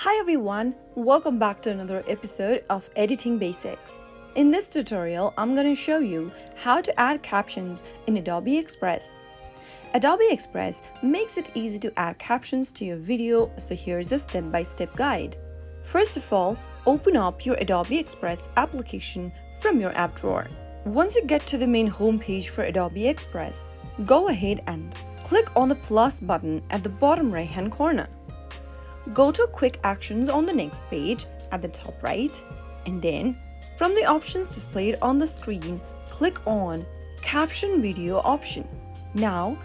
Hi everyone, welcome back to another episode of Editing Basics. In this tutorial, I'm going to show you how to add captions in Adobe Express. Adobe Express makes it easy to add captions to your video, so here's a step-by-step guide. First of all, open up your Adobe Express application from your app drawer. Once you get to the main homepage for Adobe Express, go ahead and click on the plus button at the bottom right-hand corner. Go to Quick Actions on the next page at the top right, and then from the options displayed on the screen, click on Caption Video option. Now,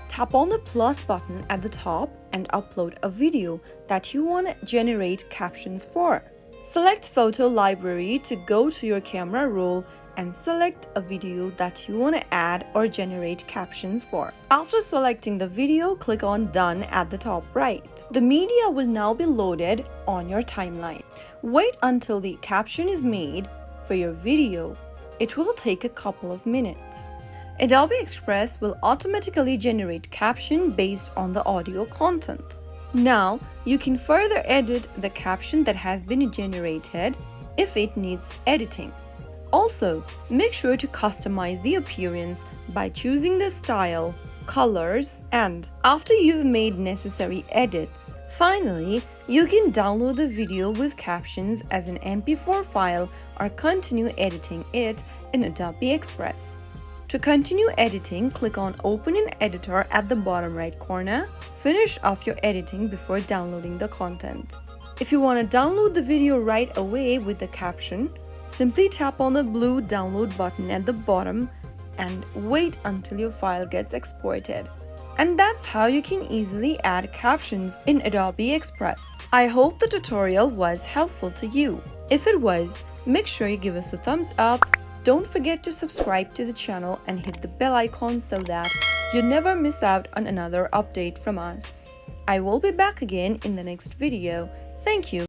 tap on the plus button at the top and upload a video that you want to generate captions for. Select Photo Library to go to your camera roll and select a video that you want to add or generate captions for. After selecting the video, click on Done at the top right. The media will now be loaded on your timeline. Wait until the caption is made for your video. It will take a couple of minutes. Adobe Express will automatically generate caption based on the audio content. Now, you can further edit the caption that has been generated if it needs editing. Also, make sure to customize the appearance by choosing the style, colors, and after you've made necessary edits. Finally, you can download the video with captions as an MP4 file or continue editing it in Adobe Express. To continue editing, click on Open in Editor at the bottom right corner. Finish off your editing before downloading the content. If you want to download the video right away with the caption, simply tap on the blue download button at the bottom and wait until your file gets exported. And that's how you can easily add captions in Adobe Express. I hope the tutorial was helpful to you. If it was, make sure you give us a thumbs up. Don't forget to subscribe to the channel and hit the bell icon so that you never miss out on another update from us. I will be back again in the next video. Thank you.